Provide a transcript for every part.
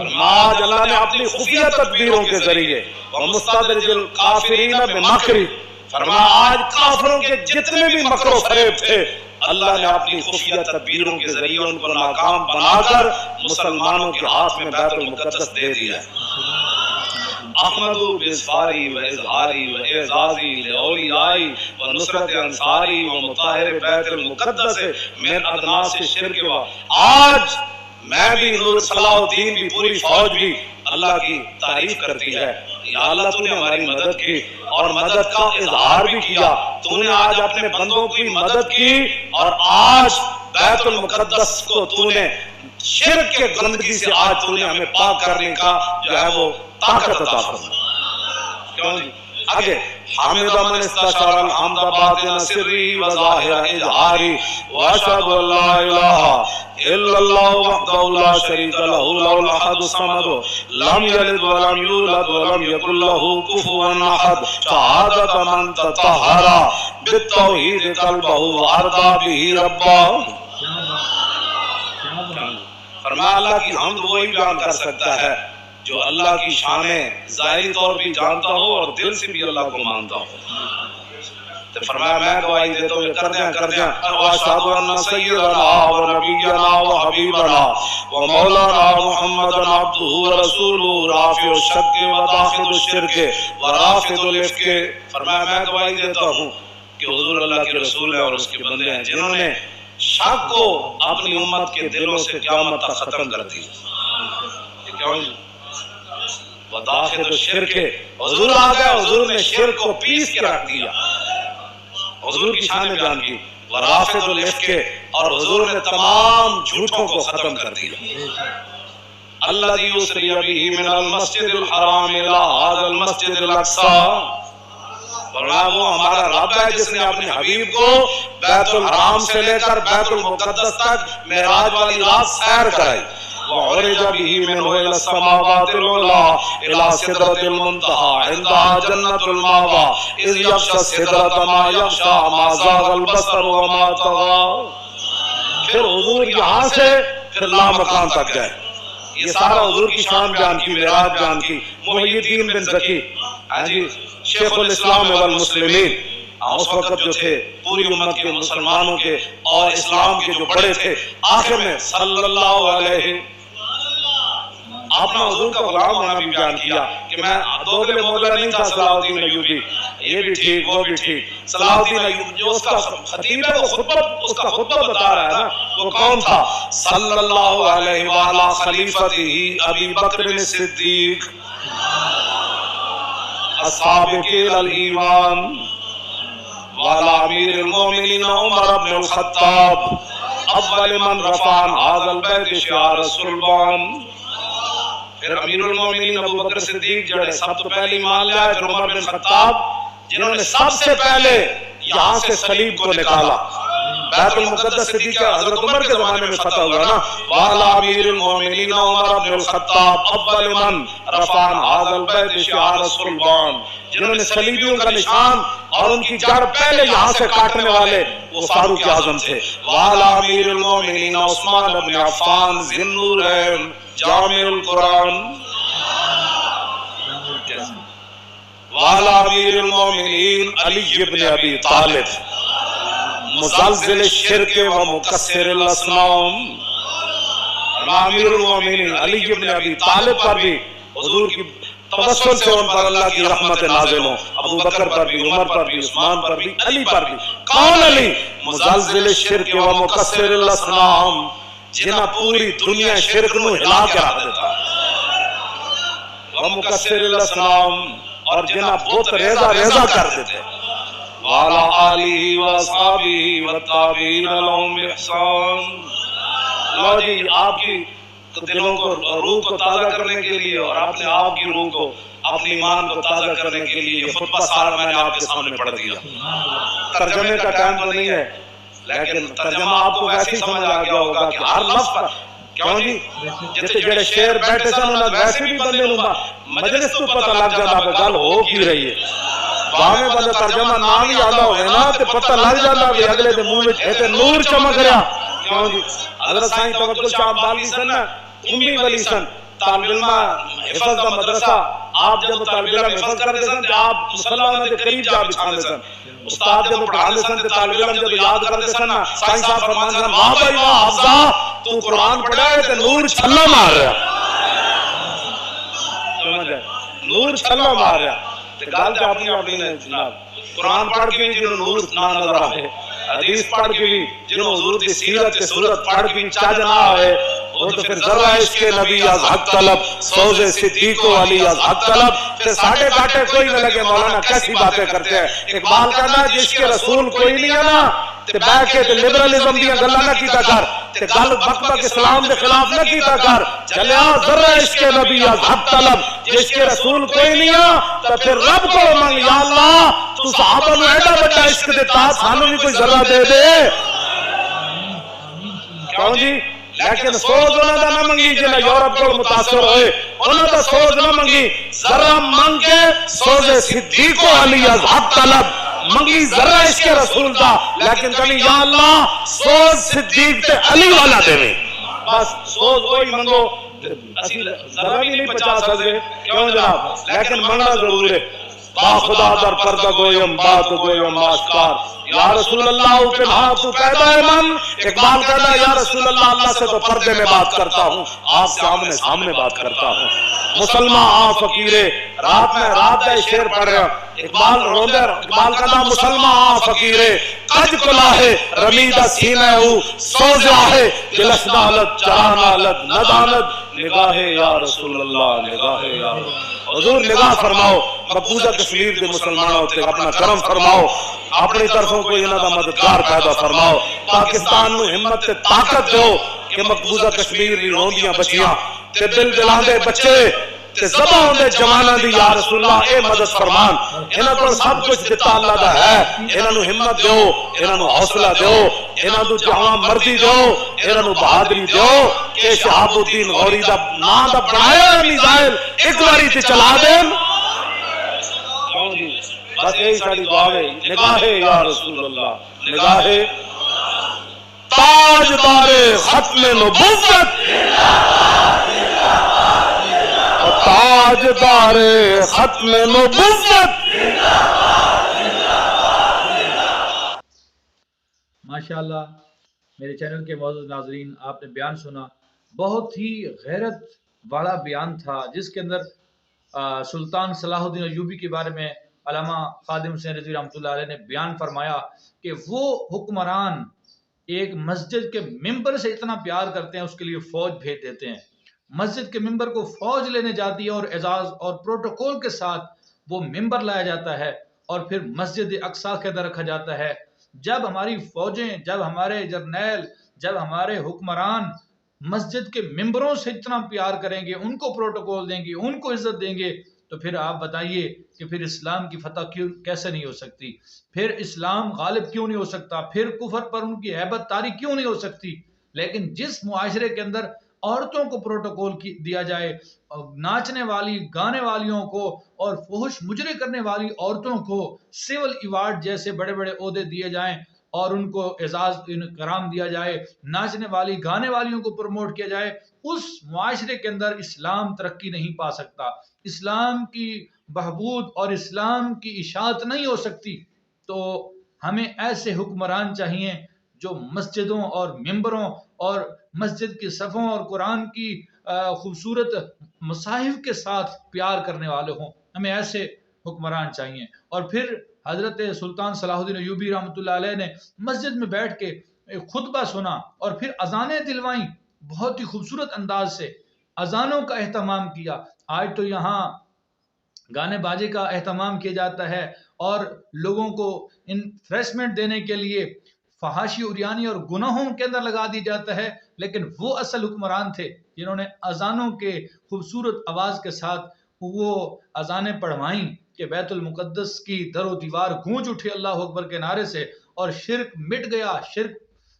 آج اللہ نے اپنی خفیہ تدبیروں کے ذریعے وَمُسْتَدْرِجِ الْكَافِرِينَ بِمَكْرِهِ فرمایا آج کافروں کے جتنے بھی مکر و فریب تھے اللہ نے اپنی خفیہ تدبیروں کے ذریعے ان کو ناکام بنا کر مسلمانوں کے ہاتھ میں بیت المقدس دے دیا ہے۔ احمدو بِإِظْفَارِي وَإِظْهَارِي وَإِعْزَازِي لِأَوْلِيَائِي وَنُصْرَتِ أَنصَارِي وَمُطَهِّرِ بَيْتِ الْمُقَدَّسِ مِنْ أَدْنَاسِ الشِّرْكِ آج میں بھی نور صلاح الدین بھی پوری فوج بھی اللہ کی تعریف کرتی ہے، یا اللہ تو نے ہماری مدد کی اور مدد کا اظہار بھی کیا، تو نے آج اپنے بندوں کی مدد کی اور آج بیت المقدس کو تو نے شرک کے گندگی سے آج تو نے ہمیں پاک کرنے کا جو ہے وہ طاقت عطا فرمائی۔ کیوں جی آگے حامد من استشار الحمد باطن سری وظاہر اظہاری واشهد ان لا الہ الا اللہ وحدہ لا شریک لہ لہ الاحد الصمد لم یلد ولم یولد ولم یکن لہ کفوا احد شہادت من تطہر بالتوحید قلبہ وارضى به ربہ۔ فرمایا اللہ کی حمد وہی بیان کر سکتا ہے جو اللہ کی شانیں ظاہری طور بھی جانتا ہو اور دل سے بھی اللہ کو مانتا ہو۔ تو فرمایا میں گواہی دیتا ہوں کر دیں واشهد ان سیدنا و نبینا و حبیبنا و مولانا محمد عبدہ و رسولہ رافع الشک و داخل الشرک و رافض الافک۔ فرمایا میں گواہی دیتا ہوں کہ حضور اللہ کے رسول ہیں اور اس کے بندے ہیں جنہوں نے شک کو اپنی امت کے دلوں سے قیامت تک ختم کر دی۔ کیوں وَدَاخِلُ الشِّرْكِ حضور آ گئے، حضور نے شرک کو پیس کے رکھ دیا، حضور کی شان بیان کی، وَرَافِضُ الْإِفْكِ اور حضور نے تمام جھوٹوں کو ختم کر دیا۔ الَّذِي يُسْرِيَ بِهِ مِنَ الْمَسْجِدِ الْحَرَامِ إِلَىٰ هَٰذَا الْمَسْجِدِ الْأَقْصَىٰ۔ فرمایا وہ ہمارا رب ہے جس نے اپنے حبیب کو بیت الحرام سے لے کر بیت المقدس تک معراج والی رات سیر کرائی۔ وعرج به منه إلى السماوات العلى إلى سدرة المنتهى عندها جنة المأوى إذ يغشى السدرة ما يغشى ما زاغ البصر وما طغى۔ پھر حضور یہاں سے پھر لامکان تک گئے۔ یہ سارا حضور کی شان بیان کی، معراج بیان کی۔ محی الدین بن زکی جی شیخ الاسلام والمسلمین اس وقت جو تھے پوری امت کے مسلمانوں کے اور اسلام کے جو بڑے تھے، آخر میں صلی اللہ علیہ اپنا حضور کا غلام ہونا بھی بیان کیا کہ میں دوگلے موگلہ نہیں تھا صلاح الدین ایوبی، یہ بھی ٹھیک وہ بھی ٹھیک۔ صلاح الدین ایوبی جو اس کا خطیب ہے وہ خطبہ بتا رہا ہے نا، وہ کون تھا؟ صلی اللہ علیہ وآلہ خلیفتہ ابی بکر الصدیق السابق الى الایمان وعلى امیر المومنین عمر بن الخطاب اول من رفع هذا البيت شعار الصلبان۔ پھر امیر المومنین ابو بکر صدیق جڑے سب تو پہلے ایمان لائے، پھر عمر بن خطاب جنہوں نے سب سے پہلے یہاں سے صلیب کو نکالا۔ بیت المقدس صدیق حضرت عمر کے زمانے میں فتح ہوا نا۔ وعلی امیر المومنین عمر بن الخطاب اول من رفع هذا البيت شعار الصلبان، جنہوں نے صلیبیوں کا نشان اور ان کی جڑ پہلے یہاں سے کاٹنے والے وہ فاروق اعظم تھے۔ وعلی امیر المومنین عثمان بن عفان ذی النورین جامع القرآن وعلی امیر المومنین علی بن ابی طالب مزلزل الشرک و مکسر الاصنام۔ امیر المومنین علی بن ابی طالب پر بھی حضور کی توسل سے ان پر اللہ کی رحمت نازل ہوں، ابو بکر پر بھی، عمر پر بھی، عثمان پر بھی، علی پر بھی۔ کون علی؟ مزلزل الشرک و مکسر الاصنام، جنہ پوری دنیا شرک نو ہلا کے رکھ دیتا، و مکسر الاصنام اور جنہ بت ریزہ ریزہ کر دیتے۔ وعلى آلہ واصحابہ والتابعین لهم بإحسان۔ لو جی آپ کی دلوں کو روح کو تازہ کرنے کے لیے اور اپنے آپ کی روح کو اپنے ایمان کو تازہ کرنے کے لیے یہ خطبہ سارا میں نے آپ کے سامنے پڑھ دیا۔ ترجمے کا ٹائم تو نہیں ہے لیکن ترجمہ آپ کو ویسے ہی سمجھ آ گیا ہوگا کہ ہر لفظ پر کیوں جی جیسے جڑے شعر بیٹھے سن انہاں ویسے بھی بندے نوں مجلس تو پتہ لگ جاتا کہ گل ہو کی رہی ہے۔ باہمیں بندہ ترجمہ نہ بھی آدھا ہوئے نا تو پتہ لگ جاتا کہ اگلے دے منہ وچ ایتے نور چمک رہا۔ کیوں جی حضرت سائیں توکل شاہ بالی سن نا امی ولی سن، طالب علم حفظ دا مدرسہ آپ جب طالب علم حفظ کرتے سن تے آپ مصلی دے قریب جا بچھاندے سن استاد جب پڑھاندے سن تے طالب علم جب یاد کرتے سن نا سائیں صاحب فرماندے سن واہ بھائی واہ حفظہ تو قرآن پڑھا ہے تے نور چھلا مار رہا سمجھ ہے نور چھلا مار رہا تے گل تے اپنی اپنی جناب قرآن پڑھ کے بھی جنہوں نور نہ نظر آئے حدیث پڑھ کے بھی جنہوں حضور کی سیرت کے صورت پڑھ کے بھی چاج نہ آئے وہ تو پھر ذرہ عشق نبی از حق طلب سوز صدیق و علی از حق طلب پھر ساڑھے گاٹے کوئی نہ لگے مولانا کیسی باتیں کرتے ہیں اقبال کہنا جس کے رسول کوئی نہیں ہے نا تے بیٹھ کے لبرلزم دیا گلا نہ کیتا کر تے گل بک بک اسلام دے خلاف نہ کیتا کر چلیا ذرہ عشق نبی از حق طلب جس کے رسول کوئی نہیں ہے تو پھر رب کو منگ یا اللہ تو صحابہ نو ایڈا بڑا عشق دیتا سانو بھی کوئی ذرہ دے دے کیوں جی لیکن سوز انہوں دا نہ منگی جنہ یورپ کو متاثر ہوئے انہوں دا سوز نہ منگی ذرہ منگ کے سوز صدیق و علی از حق طلب منگی ذرہ عشق رسول دا لیکن کبھی یا اللہ سوز صدیق تے علی والا دے میں بس سوز وہی منگو اسی ذرہ بھی نہیں پچا سکتے کیوں جناب لیکن منگنا ضرور ہے با خدا در پردہ گویم بات گویم آشکار یا رسول اللہ پنہا تو قیدہ من اقبال کہتا ہے یا رسول اللہ اللہ سے تو پردے میں بات کرتا ہوں آپ کے سامنے بات کرتا ہوں مسلمان آ فقیرے رات میں رات ہے شیر پڑھ رہا اقبال روندر اقبال کہتا ہے مسلمان آ فقیرے قج کلا ہے رمیدہ سینہ ہو سوزہ ہے دلش نالت چرا نالت ندانت نگاہ یا رسول اللہ نگاہ یا حضور نگاہ فرماؤ مقبوضہ کشمیر دے مسلمانوں تے اپنا کرم فرماؤ اپنی طرفوں کو انہاں دا مددگار پیدا فرماؤ پاکستان نو ہمت تے طاقت دو کہ مقبوضہ کشمیر دی روندیاں بچیاں تے دل دلاندے بچے تے ذبح ہوندے جواناں دی یا رسول اللہ اے مدد فرمان انہاں کو سب کچھ دیتا اللہ دا ہے انہاں نو ہمت دیو انہاں نو حوصلہ دیو انہاں نو جہاں مردی دیو انہاں نو بہادری دیو کہ شہاب الدین غوری دا نام دا بنایا میزائل ایک باری تے چلا دین بس یہی ساری دعا ہے نگاہ یا رسول اللہ نگاہ تاجدار ختم نبوت تاجدار ختم نبوت ماشاءاللہ میرے چینل کے معزز ناظرین آپ نے بیان سنا بہت ہی غیرت والا بیان تھا جس کے اندر سلطان صلاح الدین ایوبی کے بارے میں علامہ خادم حسین رضوی رحمۃ اللہ علیہ نے بیان فرمایا کہ وہ حکمران ایک مسجد کے ممبر سے اتنا پیار کرتے ہیں اس کے لیے فوج بھیج دیتے ہیں مسجد کے ممبر کو فوج لینے جاتی ہے اور اعزاز اور پروٹوکول کے ساتھ وہ ممبر لایا جاتا ہے اور پھر مسجد اقصی کے اندر رکھا جاتا ہے جب ہماری فوجیں جب ہمارے جرنیل جب ہمارے حکمران مسجد کے ممبروں سے اتنا پیار کریں گے ان کو پروٹوکول دیں گے ان کو عزت دیں گے تو پھر آپ بتائیے کہ پھر اسلام کی فتح کیسے نہیں ہو سکتی پھر اسلام غالب کیوں نہیں ہو سکتا پھر کفر پر ان کی ہیبت طاری کیوں نہیں ہو سکتی لیکن جس معاشرے کے اندر عورتوں کو پروٹوکول دیا جائے ناچنے والی گانے والیوں کو اور فحش مجرے کرنے والی عورتوں کو سول ایوارڈ جیسے بڑے بڑے عہدے دیے جائیں اور ان کو اعزاز کرام دیا جائے ناچنے والی گانے والیوں کو پروموٹ کیا جائے اس معاشرے کے اندر اسلام ترقی نہیں پا سکتا اسلام کی بہبود اور اسلام کی اشاعت نہیں ہو سکتی تو ہمیں ایسے حکمران چاہیے جو مسجدوں اور ممبروں اور مسجد کی صفوں اور قرآن کی خوبصورت مصاحف کے ساتھ پیار کرنے والے ہوں ہمیں ایسے حکمران چاہیے اور پھر حضرت سلطان صلاح الدین ایوبی رحمۃ اللہ علیہ نے مسجد میں بیٹھ کے خطبہ سنا اور پھر اذانیں دلوائیں بہت ہی خوبصورت انداز سے اذانوں کا اہتمام کیا آج تو یہاں گانے باجے کا اہتمام کیا جاتا ہے اور لوگوں کو انفریشمنٹ دینے کے لیے فحاشی اریانی اور گناہوں کے اندر لگا دی جاتا ہے لیکن وہ اصل حکمران تھے جنہوں نے اذانوں کے خوبصورت آواز کے ساتھ وہ اذانیں پڑھوائیں کہ بیت المقدس کی در و دیوار گونج اٹھے اللہ اکبر کے نعرے سے اور شرک مٹ گیا شرک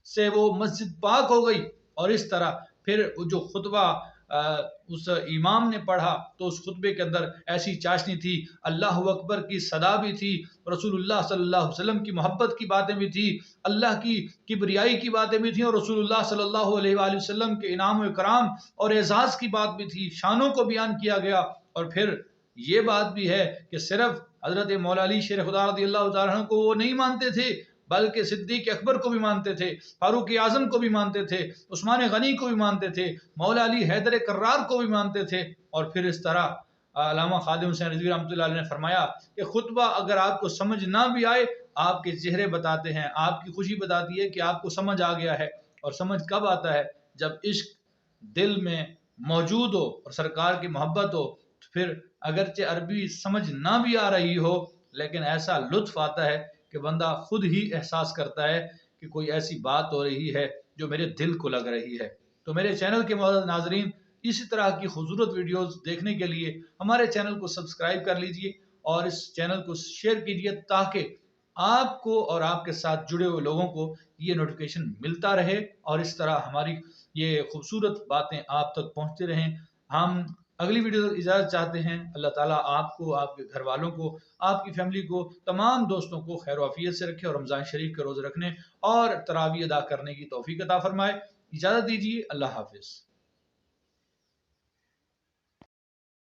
سے وہ مسجد پاک ہو گئی اور اس طرح پھر جو خطبہ اس امام نے پڑھا تو اس خطبے کے اندر ایسی چاشنی تھی، اللہ اکبر کی صدا بھی تھی، رسول اللہ صلی اللہ علیہ وسلم کی محبت کی باتیں بھی تھی، اللہ کی کبریائی کی باتیں بھی تھیں، اور رسول اللہ صلی اللہ علیہ وآلہ وسلم کے انعام و اکرام اور اعزاز کی بات بھی تھی، شانوں کو بیان کیا گیا۔ اور پھر یہ بات بھی ہے کہ صرف حضرت مولا علی شیر خدا رضی اللہ تعالیٰ عنہ کو وہ نہیں مانتے تھے، بلکہ صدیق اکبر کو بھی مانتے تھے، فاروق اعظم کو بھی مانتے تھے، عثمان غنی کو بھی مانتے تھے، مولا علی حیدر کرار کو بھی مانتے تھے۔ اور پھر اس طرح علامہ خادم حسین رضوی رحمۃ اللہ علیہ نے فرمایا کہ خطبہ اگر آپ کو سمجھ نہ بھی آئے، آپ کے چہرے بتاتے ہیں، آپ کی خوشی بتاتی ہے کہ آپ کو سمجھ آ گیا ہے۔ اور سمجھ کب آتا ہے؟ جب عشق دل میں موجود ہو اور سرکار کی محبت ہو، تو پھر اگرچہ عربی سمجھ نہ بھی آ رہی ہو، لیکن ایسا لطف آتا ہے کہ بندہ خود ہی احساس کرتا ہے کہ کوئی ایسی بات ہو رہی ہے جو میرے دل کو لگ رہی ہے۔ تو میرے چینل کے معزز ناظرین، اسی طرح کی خوبصورت ویڈیوز دیکھنے کے لیے ہمارے چینل کو سبسکرائب کر لیجئے اور اس چینل کو شیئر کیجئے، تاکہ آپ کو اور آپ کے ساتھ جڑے ہوئے لوگوں کو یہ نوٹیفیکیشن ملتا رہے اور اس طرح ہماری یہ خوبصورت باتیں آپ تک پہنچتے رہیں۔ ہم اگلی ویڈیو تک اجازت چاہتے ہیں۔ اللہ تعالیٰ آپ کو، آپ کے گھر والوں کو، آپ کی فیملی کو، تمام دوستوں کو خیر و عافیت سے رکھے اور رمضان شریف کے روزے رکھنے اور تراویح ادا کرنے کی توفیق عطا فرمائے۔ اجازت دیجیے، اللہ حافظ۔